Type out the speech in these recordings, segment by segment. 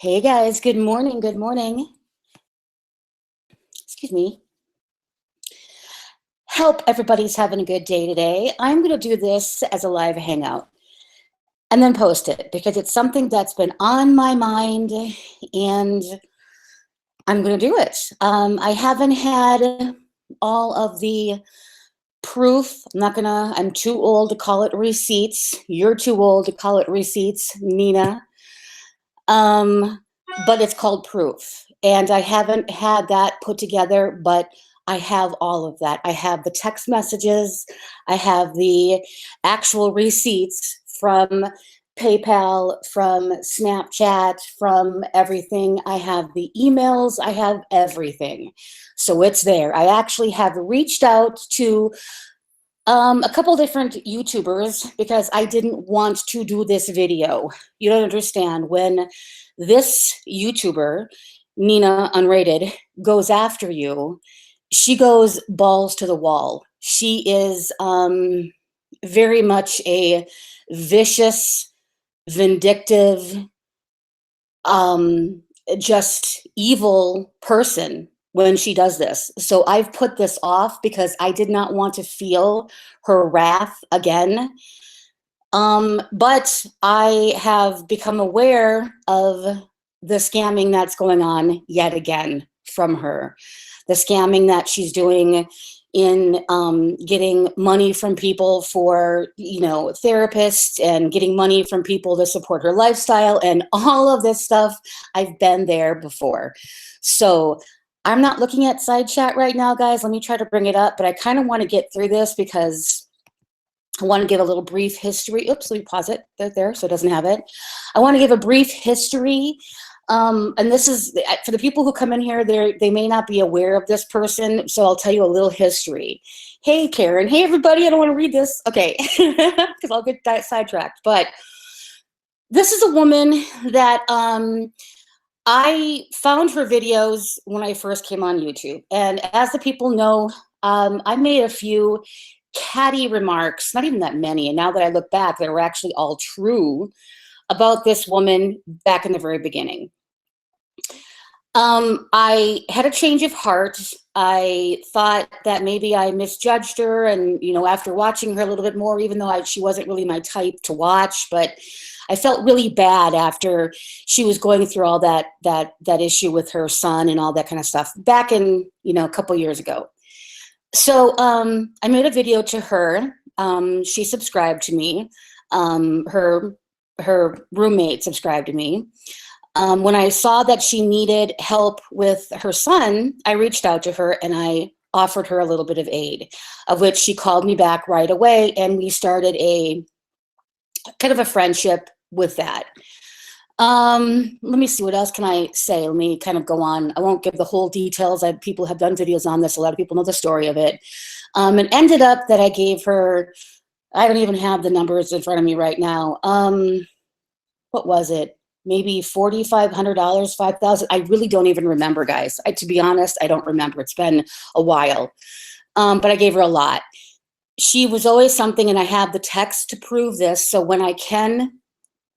Hey guys, good morning. Good morning. Excuse me. Hope everybody's having a good day today. I'm going to do this as a live hangout and then post it because it's something that's been on my mind and I'm going to do it. I haven't had all of the proof. I'm too old to call it receipts. You're too old to call it receipts, Nina. But it's called proof. And I haven't had that put together, but I have all of that. I have the text messages. I have the actual receipts from PayPal, from Snapchat, from everything. I have the emails. I have everything. So it's there. I actually have reached out to a couple different YouTubers because I didn't want to do this video. You don't understand. When this YouTuber, Nina Unrated, goes after you, she goes balls to the wall. She is very much a vicious, vindictive, just evil person when she does this. So I've put this off because I did not want to feel her wrath again. But I have become aware of the scamming that's going on yet again from her. The scamming that she's doing in getting money from people for, therapists and getting money from people to support her lifestyle and all of this stuff. I've been there before. So I'm not looking at side chat right now, guys. Let me try to bring it up, but I kind of want to get through this because I want to give a little brief history. Oops, let me pause it there so it doesn't have it. I want to give a brief history. And this is, for the people who come in here, they may not be aware of this person, so I'll tell you a little history. Hey, Karen. Hey, everybody. I don't want to read this. Okay, because I'll get sidetracked. But this is a woman that I found her videos when I first came on YouTube. And as the people know, I made a few catty remarks, not even that many. And now that I look back, they were actually all true about this woman back in the very beginning. I had a change of heart. I thought that maybe I misjudged her, and after watching her a little bit more, even though she wasn't really my type to watch, but I felt really bad after she was going through all that issue with her son and all that kind of stuff back in a couple years ago. So I made a video to her. She subscribed to me. Her roommate subscribed to me. When I saw that she needed help with her son, I reached out to her and I offered her a little bit of aid, of which she called me back right away, and we started a kind of a friendship with that. Let me see, what else can I say? Let me kind of go on. I won't give the whole details. People have done videos on this. A lot of people know the story of it. It ended up that I gave her, I don't even have the numbers in front of me right now. What was it? Maybe $4,500, $5,000. I really don't even remember, guys. To be honest, I don't remember. It's been a while. But I gave her a lot. She was always something, and I have the text to prove this. So when I can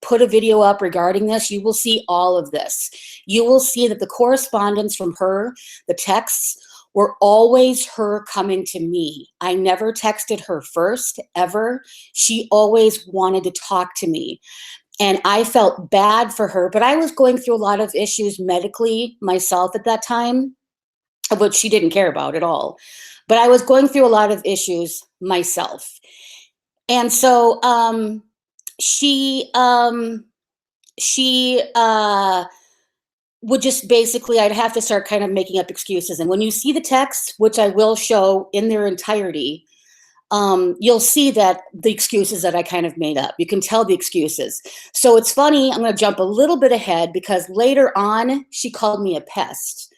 put a video up regarding this, you will see all of this. You will see that the correspondence from her, the texts, were always her coming to me. I never texted her first, ever. She always wanted to talk to me. And I felt bad for her, but I was going through a lot of issues medically myself at that time, of which she didn't care about at all. But I was going through a lot of issues myself. And so she would just basically, I'd have to start kind of making up excuses. And when you see the text, which I will show in their entirety, you'll see that the excuses that I kind of made up. You can tell the excuses. So it's funny, I'm going to jump a little bit ahead because later on, she called me a pest.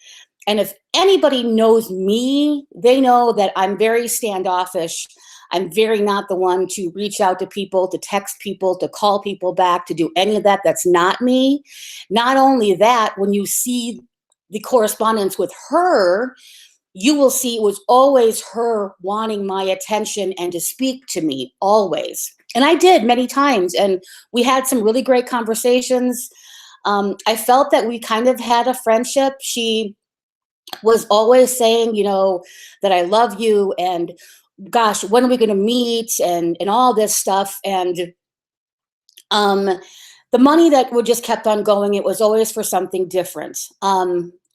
And if anybody knows me, they know that I'm very standoffish. I'm very not the one to reach out to people, to text people, to call people back, to do any of that. That's not me. Not only that, when you see the correspondence with her, you will see it was always her wanting my attention and to speak to me, always. And I did many times. And we had some really great conversations. I felt that we kind of had a friendship. She was always saying, you know, that I love you and gosh, when are we going to meet and all this stuff. And um, the money that would just kept on going, it was always for something different.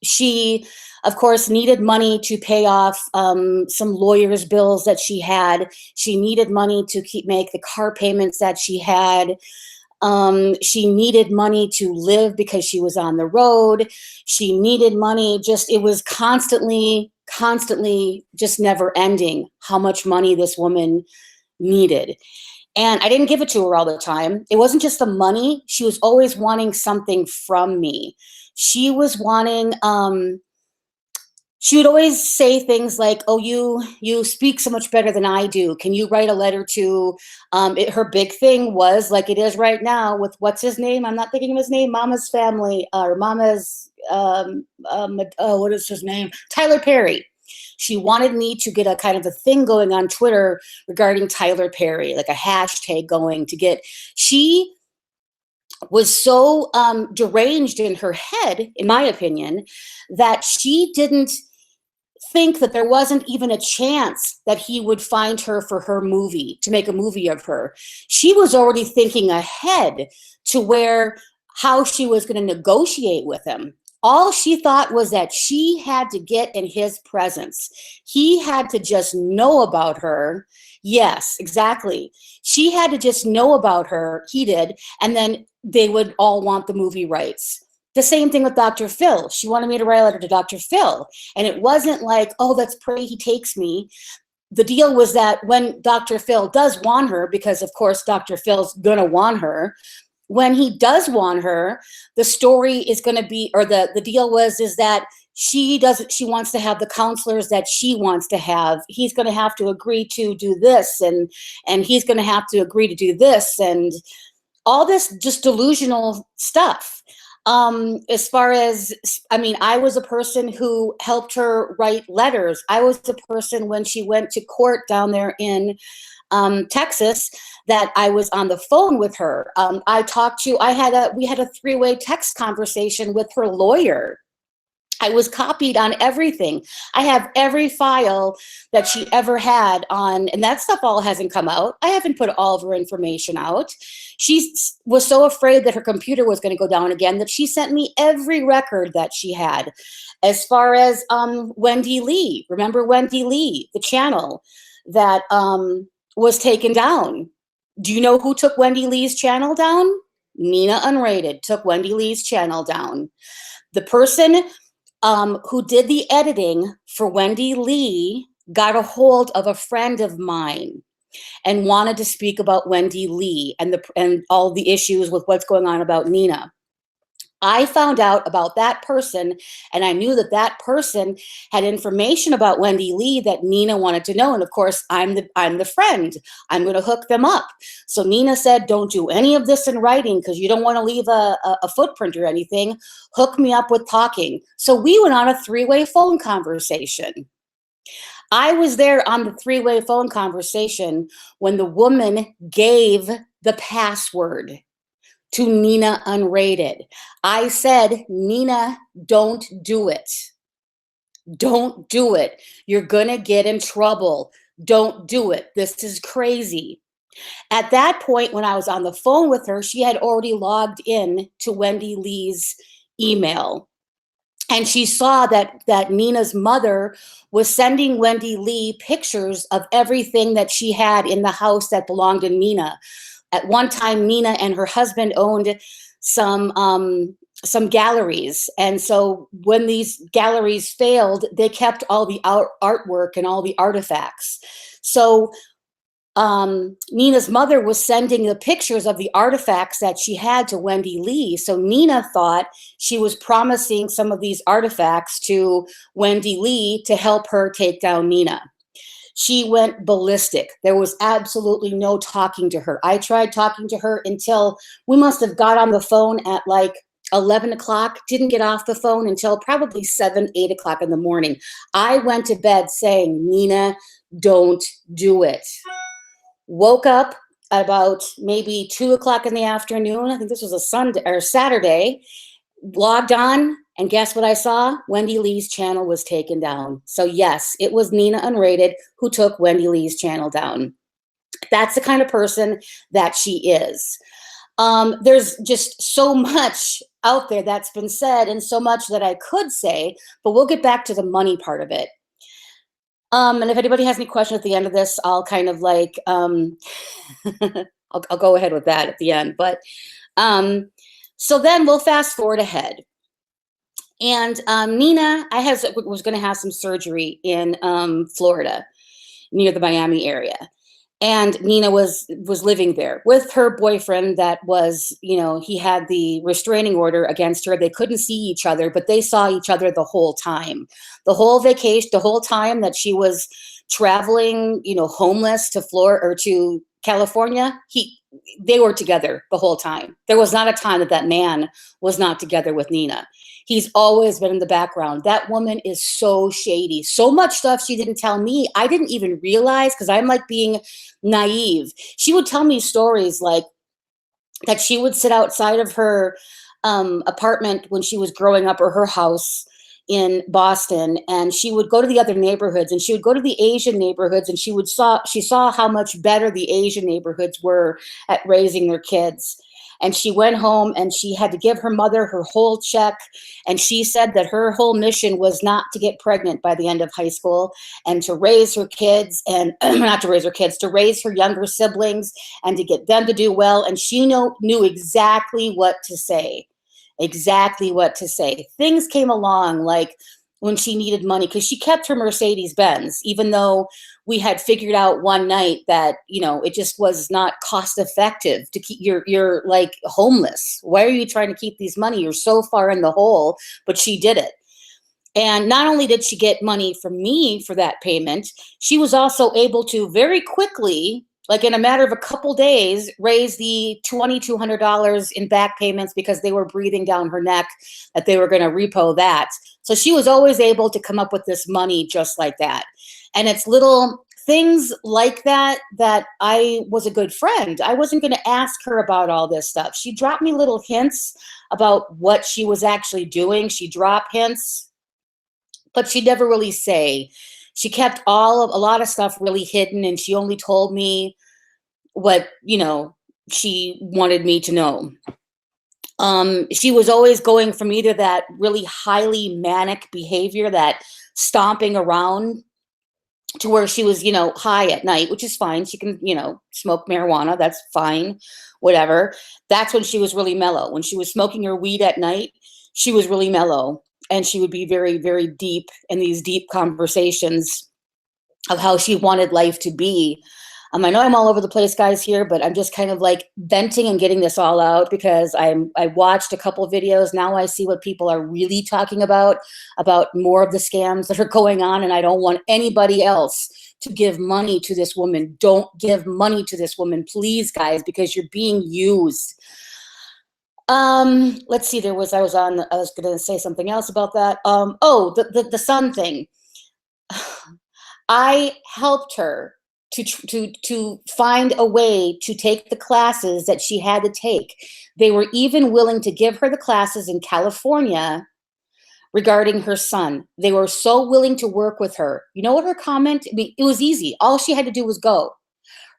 She, of course, needed money to pay off some lawyer's bills that she had. She needed money to make the car payments that she had. She needed money to live because she was on the road. She needed money. Just, it was constantly, just never ending how much money this woman needed. And I didn't give it to her all the time. It wasn't just the money. She was always wanting something from me. She was wanting, she would always say things like, "Oh, you speak so much better than I do. Can you write a letter to?" Her big thing was like it is right now with what's his name? I'm not thinking of his name. Mama's family or Mama's what is his name? Tyler Perry. She wanted me to get a kind of a thing going on Twitter regarding Tyler Perry, like a hashtag going to get. She was so deranged in her head, in my opinion, that she didn't think that there wasn't even a chance that he would find her for her movie, to make a movie of her. She was already thinking ahead to where how she was going to negotiate with him. All she thought was that she had to get in his presence. He had to just know about her. Yes, exactly. She had to just know about her. He did. And then they would all want the movie rights. The same thing with Dr. Phil. She wanted me to write a letter to Dr. Phil. And it wasn't like, oh, let's pray he takes me. The deal was that when Dr. Phil does want her, because of course Dr. Phil's going to want her, when he does want her, the story is going to be, or the deal is that she wants to have the counselors that she wants to have. He's going to have to agree to do this, and he's going to have to agree to do this, and all this just delusional stuff. As far as, I mean, I was a person who helped her write letters. I was the person when she went to court down there in Texas that I was on the phone with her. We had a three-way text conversation with her lawyer. I was copied on everything. I have every file that she ever had on, and that stuff all hasn't come out. I haven't put all of her information out. She was so afraid that her computer was going to go down again that she sent me every record that she had. As far as Wendy Lee, remember Wendy Lee, the channel that was taken down. Do you know who took Wendy Lee's channel down? Nina Unrated took Wendy Lee's channel down. The person who did the editing for Wendy Lee got a hold of a friend of mine and wanted to speak about Wendy Lee and all the issues with what's going on about Nina. I found out about that person, and I knew that that person had information about Wendy Lee that Nina wanted to know. And of course, I'm the friend. I'm going to hook them up. So Nina said, "Don't do any of this in writing because you don't want to leave a footprint or anything. Hook me up with talking." So we went on a three-way phone conversation. I was there on the three-way phone conversation when the woman gave the password to Nina Unrated. I said, "Nina, don't do it. Don't do it. You're going to get in trouble. Don't do it. This is crazy." At that point, when I was on the phone with her, she had already logged in to Wendy Lee's email. And she saw that Nina's mother was sending Wendy Lee pictures of everything that she had in the house that belonged to Nina. At one time, Nina and her husband owned some galleries. And so when these galleries failed, they kept all the artwork and all the artifacts. So Nina's mother was sending the pictures of the artifacts that she had to Wendy Lee. So Nina thought she was promising some of these artifacts to Wendy Lee to help her take down Nina. She went ballistic. There was absolutely no talking to her. I tried talking to her until we must have got on the phone at like 11 o'clock, didn't get off the phone until probably 7, 8 o'clock in the morning. I went to bed saying, "Nina, don't do it." Woke up at about maybe 2 o'clock in the afternoon. I think this was a Sunday or Saturday. Logged on, and guess what I saw? Wendy Lee's channel was taken down. So yes, it was Nina Unrated who took Wendy Lee's channel down. That's the kind of person that she is. There's just so much out there that's been said and so much that I could say, but we'll get back to the money part of it. And if anybody has any questions at the end of this, I'll kind of like, I'll go ahead with that at the end. But so then we'll fast forward ahead. And Nina, was going to have some surgery in Florida, near the Miami area. And Nina was living there with her boyfriend that was, he had the restraining order against her. They couldn't see each other, but they saw each other the whole time. The whole vacation, the whole time that she was traveling, homeless to Florida or to California, they were together the whole time. There was not a time that man was not together with Nina. He's always been in the background. That woman is so shady. So much stuff she didn't tell me. I didn't even realize because I'm like being naive. She would tell me stories like that she would sit outside of her apartment when she was growing up, or her house in Boston, and she would go to the other neighborhoods, and she would go to the Asian neighborhoods, and she saw how much better the Asian neighborhoods were at raising their kids. And she went home and she had to give her mother her whole check. And she said that her whole mission was not to get pregnant by the end of high school, and to raise her kids, and not to raise her kids, to raise her younger siblings and to get them to do well. And she knew exactly what to say. Exactly what to say. Things came along like when she needed money, because she kept her Mercedes Benz, even though we had figured out one night that, it just was not cost effective to keep, you're like homeless. Why are you trying to keep these money? You're so far in the hole, but she did it. And not only did she get money from me for that payment, she was also able to very quickly, like in a matter of a couple days, raise the $2,200 in back payments because they were breathing down her neck, that they were going to repo that. So she was always able to come up with this money just like that. And it's little things like that I was a good friend. I wasn't going to ask her about all this stuff. She dropped me little hints about what she was actually doing. She dropped hints, but she'd never really say. She kept a lot of stuff really hidden, and she only told me what, she wanted me to know. She was always going from either that really highly manic behavior, that stomping around, to where she was, high at night, which is fine. She can, smoke marijuana. That's fine, whatever. That's when she was really mellow. When she was smoking her weed at night, she was really mellow. And she would be very, very deep in these deep conversations of how she wanted life to be. I know I'm all over the place, guys, here, but I'm just kind of like venting and getting this all out because I watched a couple of videos. Now I see what people are really talking about more of the scams that are going on, and I don't want anybody else to give money to this woman. Don't give money to this woman, please, guys, because you're being used. Let's see, I was going to say something else about that. The son thing. I helped her to find a way to take the classes that she had to take. They were even willing to give her the classes in California regarding her son. They were so willing to work with her. You know what her comment? It was easy. All she had to do was go.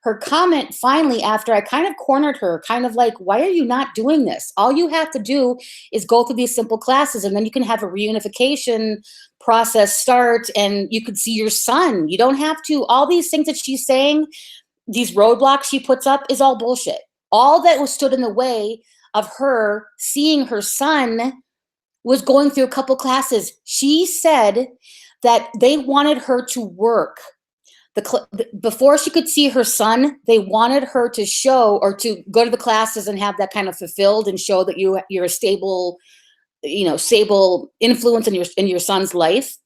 Her comment finally, after I kind of cornered her, kind of like, why are you not doing this? All you have to do is go through these simple classes, and then you can have a reunification process start, and you could see your son. You don't have to, all these things that she's saying, these roadblocks she puts up, is all bullshit. All that was stood in the way of her seeing her son was going through a couple classes. She said that they wanted her to work. Before she could see her son, they wanted her to show, or to go to the classes and have that kind of fulfilled and show that you're a stable, stable influence in your son's life.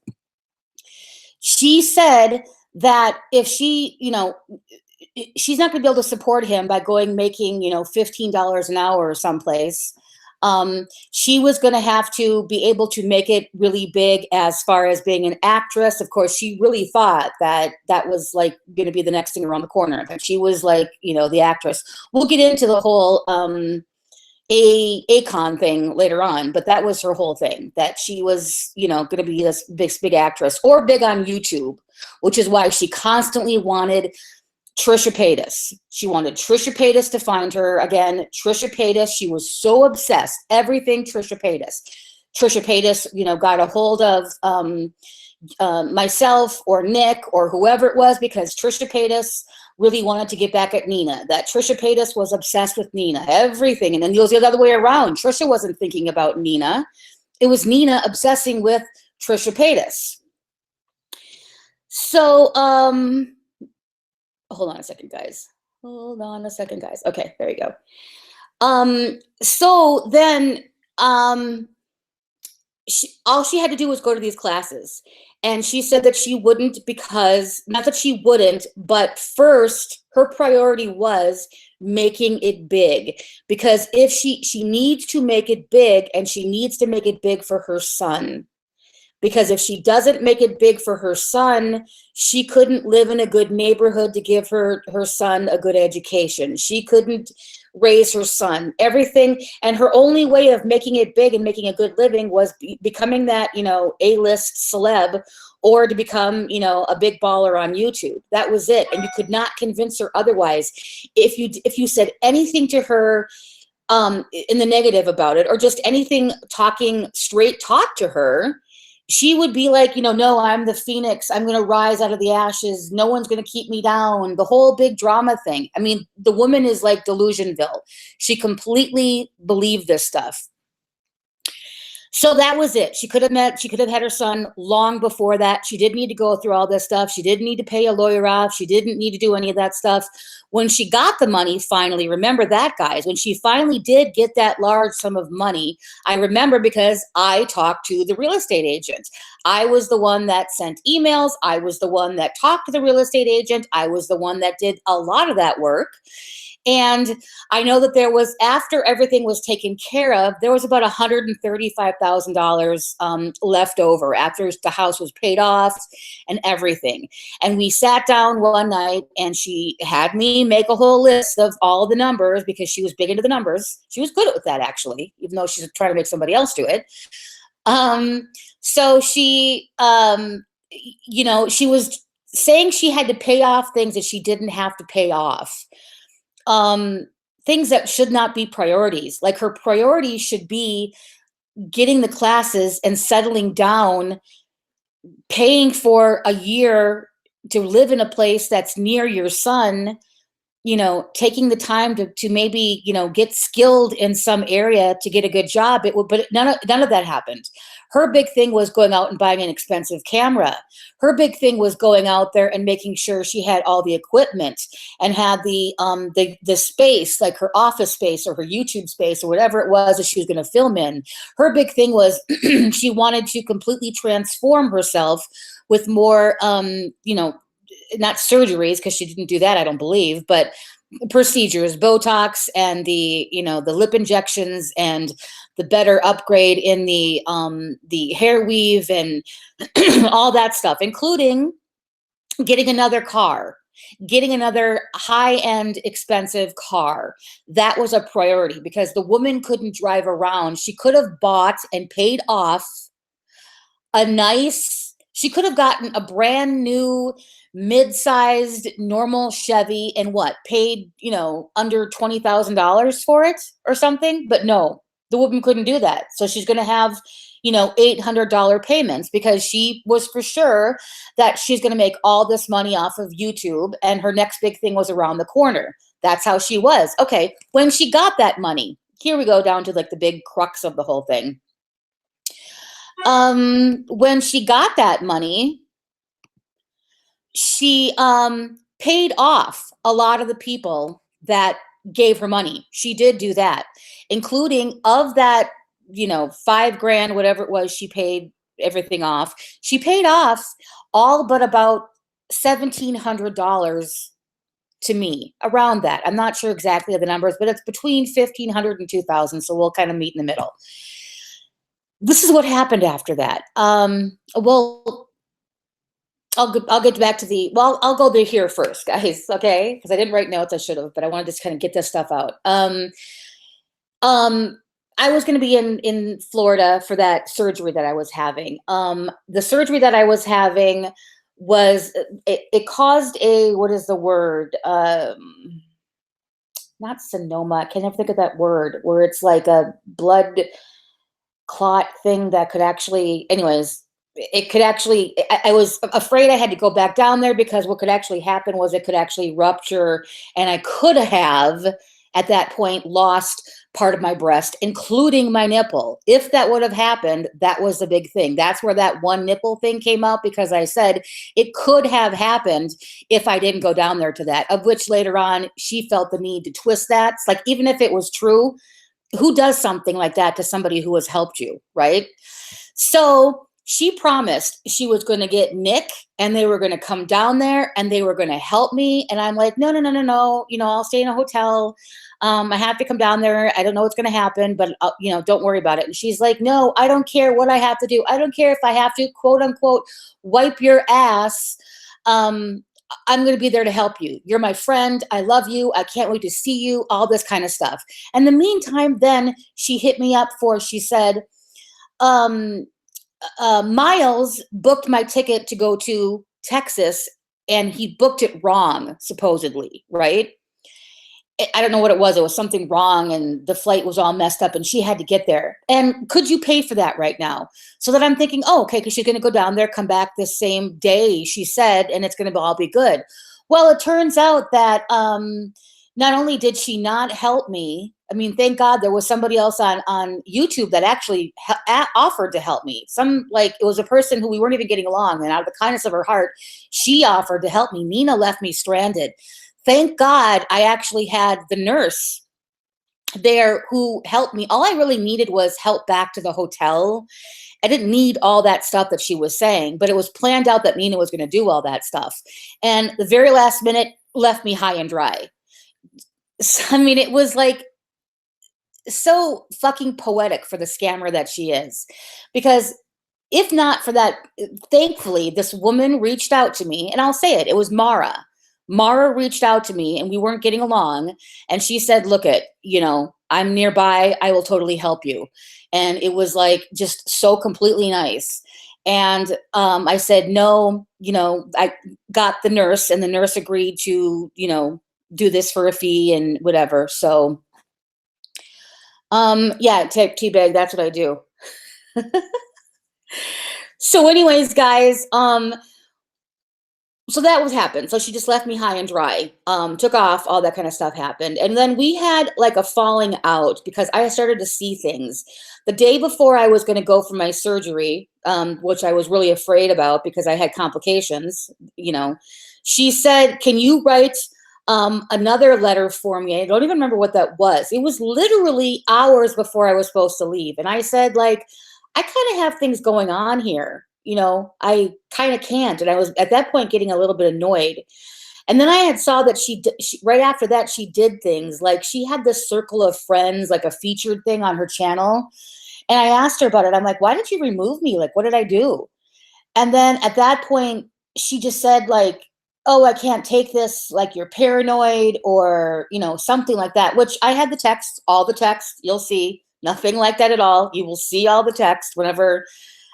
She said that if she, she's not going to be able to support him by making $15 an hour or someplace. She was going to have to be able to make it really big as far as being an actress. Of course, she really thought that that was like going to be the next thing around the corner. But she was like, you know, the actress. We'll get into the whole Akon thing later on, but that was her whole thing, that she was, you know, going to be this big actress or big on YouTube, which is why she constantly wanted Trisha Paytas. She wanted Trisha Paytas to find her again. Trisha Paytas, she was so obsessed. Everything Trisha Paytas. Trisha Paytas, you know, got a hold of myself or Nick or whoever it was, because Trisha Paytas really wanted to get back at Nina. That Trisha Paytas was obsessed with Nina, everything. And then it was the other way around. Trisha wasn't thinking about Nina. It was Nina obsessing with Trisha Paytas. So, hold on a second, guys. Hold on a second, guys. Okay, there you go. So then, all she had to do was go to these classes. And she said that she wouldn't, because, not that she wouldn't, but first her priority was making it big. Because if she needs to make it big, and she needs to make it big for her son. Because if she doesn't make it big for her son, she couldn't live in a good neighborhood to give her son a good education. She couldn't raise her son, everything. And her only way of making it big and making a good living was becoming that, you know, A-list celeb, or to become, you know, a big baller on YouTube. That was it. And you could not convince her otherwise. If you said anything to her in the negative about it, or just anything, talking straight talk to her, she would be like, you know, no, I'm the phoenix. I'm going to rise out of the ashes. No one's going to keep me down. The whole big drama thing. I mean, the woman is like Delusional. She completely believed this stuff. So that was it. She could have had her son long before that. She didn't need to go through all this stuff. She didn't need to pay a lawyer off. She didn't need to do any of that stuff. When she got the money, finally, remember that, guys, when she finally did get that large sum of money, I remember because I talked to the real estate agent. I was the one that sent emails. I was the one that talked to the real estate agent. I was the one that did a lot of that work. And I know that there was, after everything was taken care of, there was about $135,000 left over after the house was paid off and everything. And we sat down one night, and she had me make a whole list of all the numbers, because she was big into the numbers. She was good at that, actually, even though she's trying to make somebody else do it. So she, you know, she was saying she had to pay off things that she didn't have to pay off. Things that should not be priorities. Like, her priorities should be getting the classes and settling down, paying for a year to live in a place that's near your son, you know, taking the time to maybe, you know, get skilled in some area to get a good job. But none of that happened. Her big thing was going out and buying an expensive camera. Her big thing was going out there and making sure she had all the equipment and had the space, like her office space or her YouTube space or whatever it was that she was going to film in. Her big thing was she wanted to completely transform herself with more, you know, not surgeries, because she didn't do that, I don't believe, but procedures, Botox, and the, you know, the lip injections, and the better upgrade in the hair weave and all that stuff, including getting another car, getting another high-end expensive car. That was a priority, because the woman couldn't drive around. She could have bought and paid off she could have gotten a brand new mid-sized normal Chevy and paid, you know, under $20,000 for it or something. But no, the woman couldn't do that. So she's going to have, you know, $800 payments, because she was for sure that she's going to make all this money off of YouTube, and her next big thing was around the corner. That's how she was. Okay, when she got that money, here we go down to like the big crux of the whole thing. When she got that money, she paid off a lot of the people that gave her money. She did do that, including, of that, you know, $5,000, whatever it was, she paid everything off. She paid off all but about $1,700 to me, around that. I'm not sure exactly of the numbers, but it's between 1,500 and 2,000. So we'll kind of meet in the middle. This is what happened after that. Well, I'll get back to I'll go there here first, guys, okay? Because I didn't write notes, I should have, but I wanted to just kind of get this stuff out. I was going to be in Florida for that surgery that I was having. The surgery that I was having was, it caused a, what is the word? Not Sonoma, I can't even think of that word, where it's like a blood clot thing that could actually, anyways, it could actually, I was afraid I had to go back down there because what could actually happen was it could actually rupture, and I could have at that point lost part of my breast, including my nipple. If that would have happened, that was the big thing. That's where that one nipple thing came out, because I said it could have happened if I didn't go down there to that, of which later on she felt the need to twist that. It's like, even if it was true, who does something like that to somebody who has helped you, right? So she promised she was going to get Nick and they were going to come down there and they were going to help me. And I'm like, no, no, no, no, no. You know, I'll stay in a hotel. I have to come down there. I don't know what's going to happen, but you know, don't worry about it. And she's like, no, I don't care what I have to do. I don't care if I have to, quote unquote, wipe your ass. I'm going to be there to help you. You're my friend. I love you. I can't wait to see you, all this kind of stuff. And in the meantime, then she hit me up she said, Miles booked my ticket to go to Texas and he booked it wrong, supposedly, right? I don't know what it was. It was something wrong and the flight was all messed up and she had to get there. And could you pay for that right now? So that I'm thinking, oh, okay, because she's going to go down there, come back the same day, she said, and it's going to all be good. Well, it turns out that not only did she not help me, I mean, thank God there was somebody else on YouTube that actually offered to help me. It was a person who we weren't even getting along, and out of the kindness of her heart, she offered to help me. Nina left me stranded. Thank God I actually had the nurse there who helped me. All I really needed was help back to the hotel. I didn't need all that stuff that she was saying, but it was planned out that Nina was going to do all that stuff. And the very last minute left me high and dry. So, I mean, it was like so fucking poetic for the scammer that she is. Because if not for that, thankfully, this woman reached out to me, and I'll say it was Mara. Mara reached out to me and we weren't getting along. And she said, look I'm nearby. I will totally help you. And it was like, just so completely nice. And I said, no, I got the nurse and the nurse agreed to, do this for a fee and whatever. So, yeah, teabag, that's what I do. So anyways, guys, so that was happened. So she just left me high and dry, took off, all that kind of stuff happened. And then we had like a falling out because I started to see things. The day before I was going to go for my surgery, which I was really afraid about because I had complications, she said, can you write another letter for me? I don't even remember what that was. It was literally hours before I was supposed to leave. And I said, like, I kind of have things going on here. I kind of can't. And I was at that point getting a little bit annoyed. And then I had saw that she right after that, she did things like she had this circle of friends, like a featured thing on her channel. And I asked her about it. I'm like, why did you remove me? Like, what did I do? And then at that point, she just said like, oh, I can't take this. Like you're paranoid or, something like that, which I had the text, all the text. You'll see nothing like that at all. You will see all the text whenever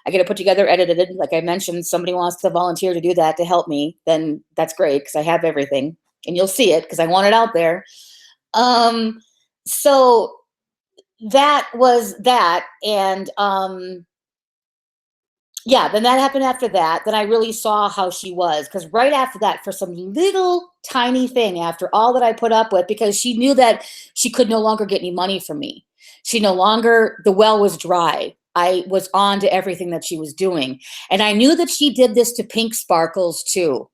I get it put together, edited. Like I mentioned, somebody wants to volunteer to do that to help me, then that's great because I have everything and you'll see it because I want it out there. So that was that. And yeah, then that happened after that. Then I really saw how she was, because right after that, for some little tiny thing, after all that I put up with, because she knew that she could no longer get any money from me. She no longer, the well was dry. I was on to everything that she was doing. And I knew that she did this to Pink Sparkles too.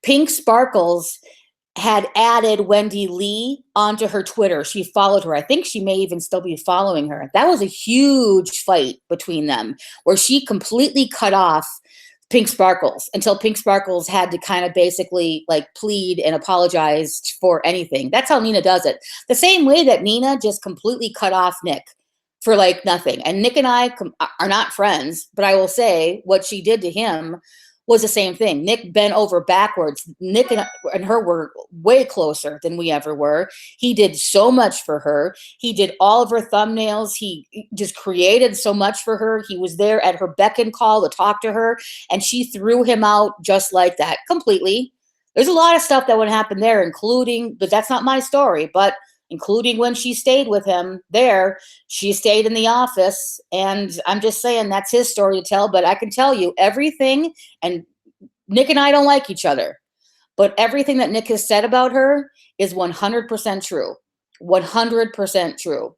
Pink Sparkles had added Wendy Lee onto her Twitter. She followed her. I think she may even still be following her. That was a huge fight between them where she completely cut off Pink Sparkles, until Pink Sparkles had to kind of basically like plead and apologize for anything. That's how Nina does it. The same way that Nina just completely cut off Nick for like nothing. And Nick and I are not friends, but I will say what she did to him was the same thing. Nick bent over backwards. Nick and her were way closer than we ever were. He did so much for her. He did all of her thumbnails. He just created so much for her. He was there at her beck and call to talk to her, and she threw him out just like that, completely. There's a lot of stuff that would happen there, including, but that's not my story, but including when she stayed with him there, she stayed in the office. And I'm just saying that's his story to tell, but I can tell you everything. And Nick and I don't like each other, but everything that Nick has said about her is 100% true. 100% true.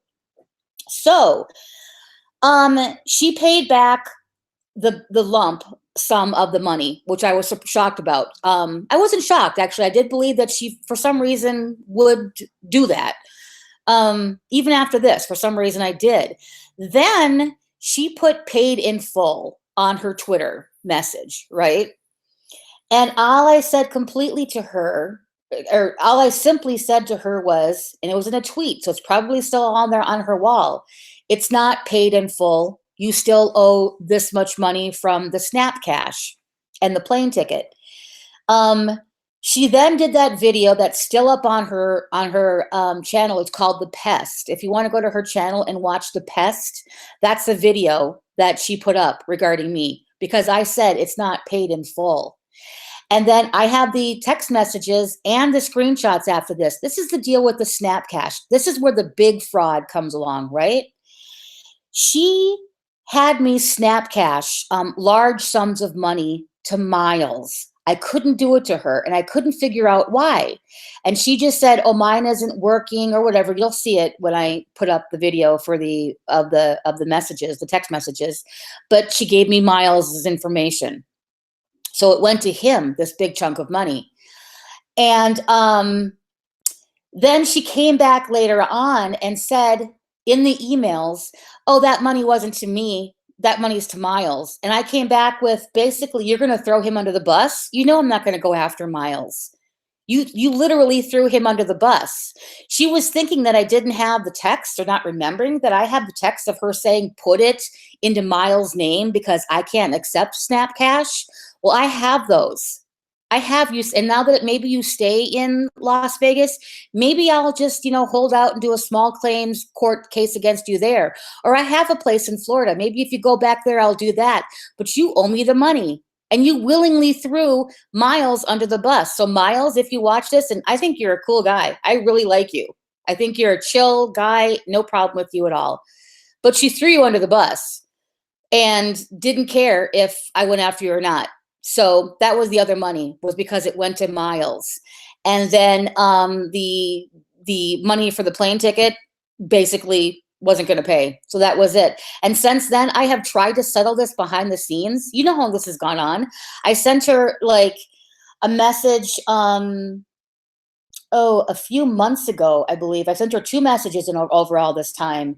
So, she paid back the lump sum of the money, which I was shocked about. I wasn't shocked, actually. I did believe that she, for some reason, would do that. Even after this, for some reason, I did. Then she put paid in full on her Twitter message, right? And all I said completely to her, or all I simply said to her was, and it was in a tweet, so it's probably still on there on her wall, it's not paid in full. You still owe this much money from the Snap Cash and the plane ticket. She then did that video that's still up on her channel. It's called The Pest. If you want to go to her channel and watch The Pest, that's the video that she put up regarding me, because I said it's not paid in full. And then I have the text messages and the screenshots after this. This is the deal with the Snap Cash. This is where the big fraud comes along, right? She had me Snap Cash large sums of money to Miles. I couldn't do it to her, and I couldn't figure out why. And she just said, "Oh, mine isn't working," or whatever. You'll see it when I put up the video for the messages, the text messages. But she gave me Miles's information, so it went to him, this big chunk of money. And then she came back later on and said in the emails, "Oh, that money wasn't to me. That money's to Miles." And I came back with, basically, you're going to throw him under the bus? You know I'm not going to go after Miles. You literally threw him under the bus. She was thinking that I didn't have the text, or not remembering that I have the text of her saying, put it into Miles' name because I can't accept Snap Cash. Well, I have those. I have you. And now that maybe you stay in Las Vegas, maybe I'll just, hold out and do a small claims court case against you there. Or I have a place in Florida. Maybe if you go back there, I'll do that. But you owe me the money. And you willingly threw Miles under the bus. So Miles, if you watch this, and I think you're a cool guy. I really like you. I think you're a chill guy. No problem with you at all. But she threw you under the bus and didn't care if I went after you or not. So that was the other money, was because it went to Miles. And then the money for the plane ticket basically wasn't going to pay. So that was it. And since then, I have tried to settle this behind the scenes. You know how this has gone on. I sent her like a message, a few months ago, I believe. I sent her 2 messages in overall this time.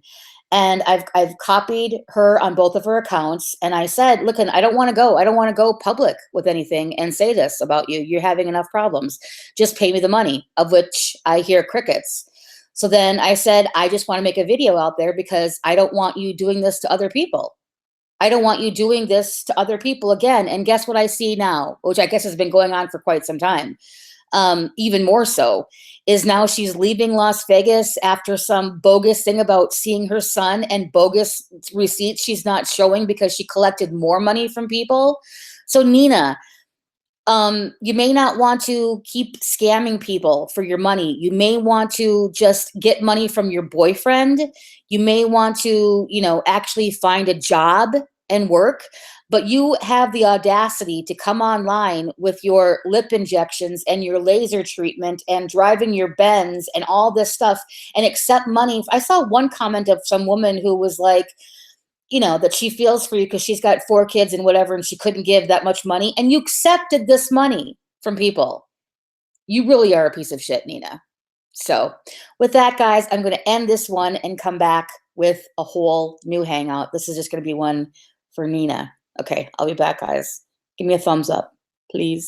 And I've copied her on both of her accounts. And I said, look, I don't want to go. I don't want to go public with anything and say this about you. You're having enough problems. Just pay me the money, of which I hear crickets. So then I said, I just want to make a video out there because I don't want you doing this to other people. I don't want you doing this to other people again. And guess what I see now, which I guess has been going on for quite some time. Even more so, is now she's leaving Las Vegas after some bogus thing about seeing her son and bogus receipts she's not showing because she collected more money from people. So Nina, you may not want to keep scamming people for your money. You may want to just get money from your boyfriend. You may want to, actually find a job and work. But you have the audacity to come online with your lip injections and your laser treatment and driving your Benz and all this stuff and accept money. I saw one comment of some woman who was like, that she feels for you because she's got 4 kids and whatever, and she couldn't give that much money. And you accepted this money from people. You really are a piece of shit, Nina. So with that, guys, I'm going to end this one and come back with a whole new hangout. This is just going to be one for Nina. Okay, I'll be back, guys. Give me a thumbs up, please.